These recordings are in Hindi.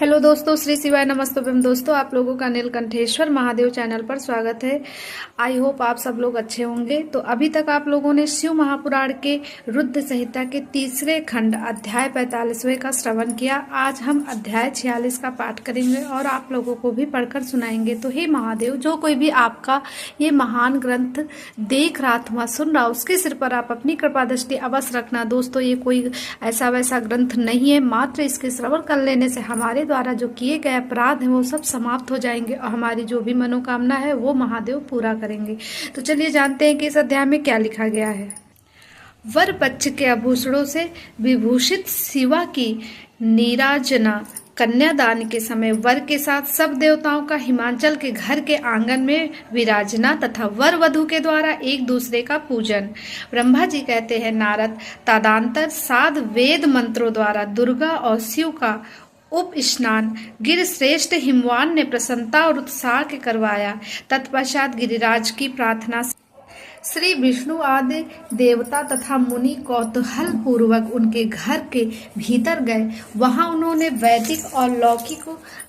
हेलो दोस्तों, श्री शिवाय नमस्तुभ्यम। दोस्तों, आप लोगों का नीलकंठेश्वर महादेव चैनल पर स्वागत है। आई होप आप सब लोग अच्छे होंगे। तो अभी तक आप लोगों ने शिव महापुराण के रुद्र संहिता के तीसरे खंड अध्याय 45वें का श्रवण किया। आज हम अध्याय 46 का पाठ करेंगे और आप लोगों को भी पढ़कर सुनाएंगे। तो हे महादेव, जो कोई भी आपका ये महान ग्रंथ देख रहा अथवा सुन रहा, उसके सिर पर आप अपनी कृपा दृष्टि अवश्य रखना। दोस्तों, ये कोई ऐसा वैसा ग्रंथ नहीं है, मात्र इसके श्रवण कर लेने से हमारे द्वारा जो किए गए अपराध हैं वो सब समाप्त हो जाएंगे और हमारी जो भी मनोकामना है वो महादेव पूरा करेंगे। तो चलिए जानते हैं कि इस अध्याय में क्या लिखा गया है। वर पक्ष के आभूषणों से विभूषित शिवा की नीराजना कन्यादान के समय वर के साथ सब देवताओं का हिमाचल के घर के आंगन में विराजना तथा वर वधु के द्वारा एक दूसरे का पूजन। ब्रह्मा जी कहते हैं, नारद तदांतर साध वेद मंत्रों द्वारा दुर्गा और शिव का उप स्नान गिर श्रेष्ठ हिमवान ने प्रसन्नता और उत्साह के करवाया। तत्पश्चात गिरिराज की प्रार्थना श्री विष्णु आदि देवता तथा मुनि कौतूहल पूर्वक उनके घर के भीतर गए। वहां उन्होंने वैदिक और लौकिक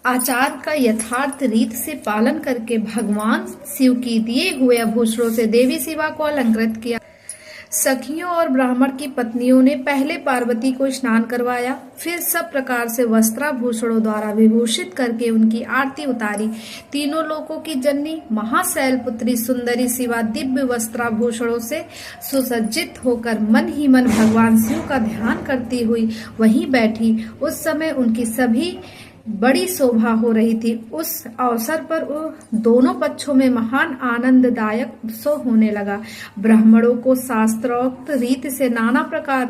आचार का यथार्थ रीत से पालन करके भगवान शिव की दिए हुए आभूषणों से देवी शिवा को अलंकृत किया। सखियों और ब्राह्मण की पत्नियों ने पहले पार्वती को स्नान करवाया, फिर सब प्रकार से वस्त्राभूषणों द्वारा विभूषित करके उनकी आरती उतारी। तीनों लोकों की जननी महाशैल पुत्री सुंदरी शिवा दिव्य वस्त्राभूषणों से सुसज्जित होकर मन ही मन भगवान शिव का ध्यान करती हुई वहीं बैठी। उस समय उनकी सभी बड़ी शोभा हो रही थी। उस अवसर पर दोनों पक्षों में महान आनंददायक उत्सव होने लगा। ब्राह्मणों को शास्त्रोक्त रीति से नाना प्रकार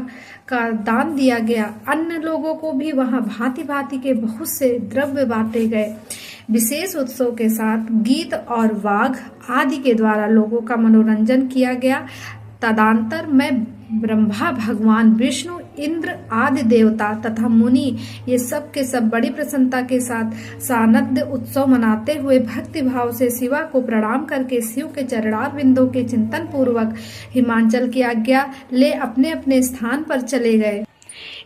का दान दिया गया। अन्य लोगों को भी वहां भांति भांति के बहुत से द्रव्य बांटे गए। विशेष उत्सव के साथ गीत और वाग आदि के द्वारा लोगों का मनोरंजन किया गया। तदंतर में ब्रह्मा, भगवान विष्णु, इंद्र आदि देवता तथा मुनि ये सब के सब बड़ी प्रसन्नता के साथ सानंद उत्सव मनाते हुए भक्ति भाव से शिवा को प्रणाम करके शिव के चरणार बिंदों के चिंतन पूर्वक हिमाचल की आज्ञा ले अपने अपने स्थान पर चले गए।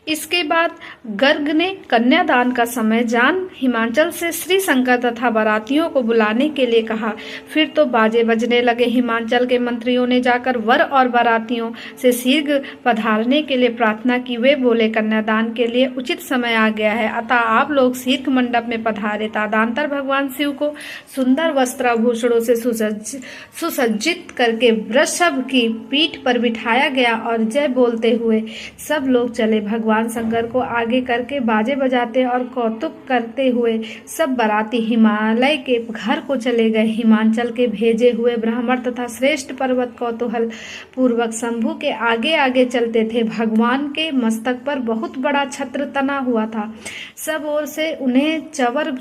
इसके बाद गर्ग ने कन्यादान का समय जान हिमाचल से श्री शंकर तथा बारातियों को बुलाने के लिए कहा। फिर तो बाजे बजने लगे। हिमाचल के मंत्रियों ने जाकर वर और बारातियों से शीघ्र पधारने के लिए प्रार्थना की। वे बोले, कन्यादान के लिए उचित समय आ गया है, अतः आप लोग शीघ्र मंडप में पधारे। तदंतर भगवान शिव को सुंदर वस्त्राभूषणों से सुसज्जित करके वृषभ की पीठ पर बिठाया गया और जय बोलते हुए सब लोग चले। भगवान शंकर को आगे करके बाजे बजाते और कौतुक करते हुए सब बाराती हिमालय के घर को चले गए। हिमाचल के भेजे हुए ब्राह्मण तथा श्रेष्ठ पर्वत कौतूहल पूर्वक शंभु के आगे आगे चलते थे। भगवान के मस्तक पर बहुत बड़ा छत्र तना हुआ था। सब ओर से उन्हें चवर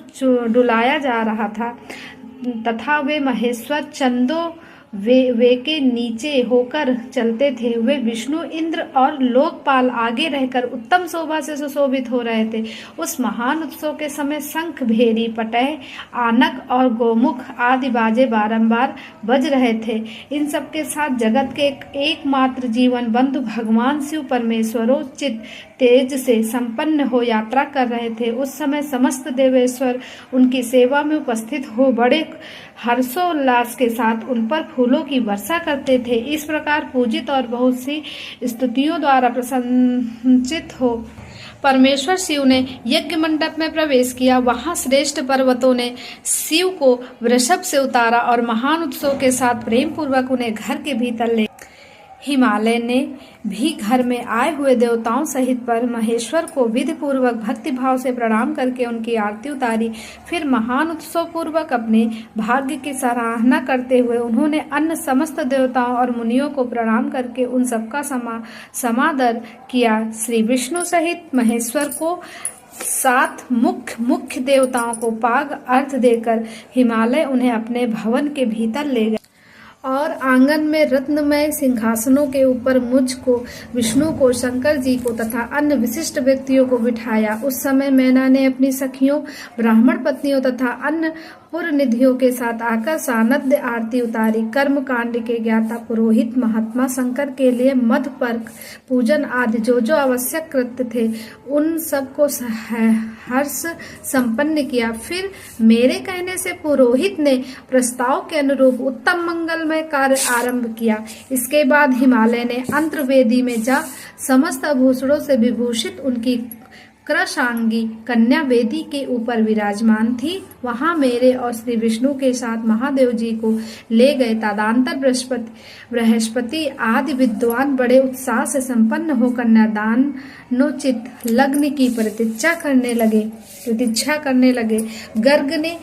डुलाया जा रहा था तथा वे महेश्वर चंदो वे के नीचे होकर चलते थे। वे विष्णु, इंद्र और लोकपाल आगे रहकर उत्तम शोभा से सुशोभित हो रहे थे। उस महान उत्सव के समय शंख, भेरी, पटह, आनक और गोमुख आदि बाजे बारंबार बज रहे थे। इन सब के साथ जगत के एकमात्र जीवन बंधु भगवान शिव परमेश्वरोचित तेज से संपन्न हो यात्रा कर रहे थे। उस समय समस्त देवेश्वर उनकी सेवा में उपस्थित हो बड़े हर्षोल्लास के साथ उन पर फूलों की वर्षा करते थे। इस प्रकार पूजित और बहुत सी स्तुतियों द्वारा प्रशंसित हो परमेश्वर शिव ने यज्ञ मंडप में प्रवेश किया। वहां श्रेष्ठ पर्वतों ने शिव को वृषभ से उतारा और महान उत्सव के साथ प्रेम पूर्वक उन्हें घर के भीतर ले। हिमालय ने भी घर में आए हुए देवताओं सहित पर महेश्वर को विधि पूर्वक भक्ति भाव से प्रणाम करके उनकी आरती उतारी। फिर महान उत्सव पूर्वक अपने भाग्य की सराहना करते हुए उन्होंने अन्य समस्त देवताओं और मुनियों को प्रणाम करके उन सबका समादर किया। श्री विष्णु सहित महेश्वर को सात मुख्य देवताओं को पाग अर्थ देकर हिमालय उन्हें अपने भवन के भीतर ले गए और आंगन में रत्नमय सिंहासनों के ऊपर मुझको, विष्णु को, शंकर जी को तथा अन्य विशिष्ट व्यक्तियों को बिठाया। उस समय मैना ने अपनी सखियों, ब्राह्मण पत्नियों तथा अन्य और निधियों के साथ आकर सानध्य आरती उतारी। कर्म कांड के ज्ञाता पुरोहित महात्मा शंकर के लिए मध पर्क पूजन आदि जो जो आवश्यक कृत्य थे उन सबको हर्ष संपन्न किया। फिर मेरे कहने से पुरोहित ने प्रस्ताव के अनुरूप उत्तम मंगलमय कार्य आरंभ किया। इसके बाद हिमालय ने अंतर्वेदी में जा समस्त आभूषणों से विभूषित उनकी कृशांगी कन्या वेदी के ऊपर विराजमान थी। वहां मेरे और श्री विष्णु के साथ महादेव जी को ले गए। तदंतर बृहस्पति आदि विद्वान बड़े उत्साह से संपन्न हो कन्यादानोचित लग्न की प्रतीक्षा करने लगे। गर्ग ने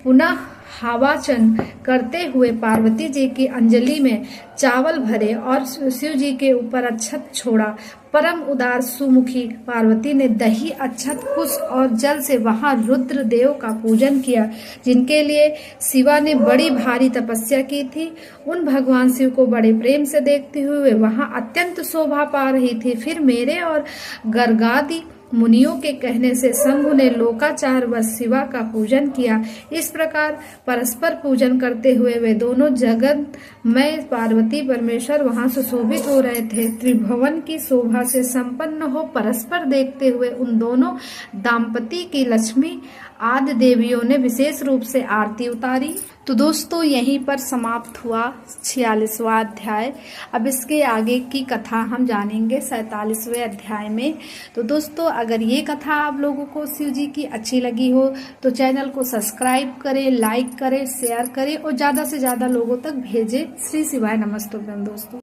पुनः हावाचन करते हुए पार्वती जी की अंजलि में चावल भरे और शिव जी के ऊपर अक्षत छोड़ा। परम उदार सुमुखी पार्वती ने दही, अक्षत, कुश और जल से वहां रुद्र देव का पूजन किया, जिनके लिए शिवा ने बड़ी भारी तपस्या की थी। उन भगवान शिव को बड़े प्रेम से देखते हुए वहां अत्यंत शोभा पा रही थी। फिर मेरे और गर्गादि मुनियों के कहने से शंभु ने लोकाचार व शिवा का पूजन किया। इस प्रकार परस्पर पूजन करते हुए वे दोनों जगन्मय पार्वती परमेश्वर वहां सुशोभित हो रहे थे। त्रिभुवन की शोभा से संपन्न हो परस्पर देखते हुए उन दोनों दाम्पति की लक्ष्मी आदि देवियों ने विशेष रूप से आरती उतारी। तो दोस्तों यहीं पर समाप्त हुआ 46वां अध्याय। अब इसके आगे की कथा हम जानेंगे 47वें अध्याय में। तो दोस्तों अगर ये कथा आप लोगों को शिव जी की अच्छी लगी हो तो चैनल को सब्सक्राइब करें, लाइक करें, शेयर करें और ज़्यादा से ज़्यादा लोगों तक भेजें। श्री शिवाय नमस्तुभ्यम दोस्तों।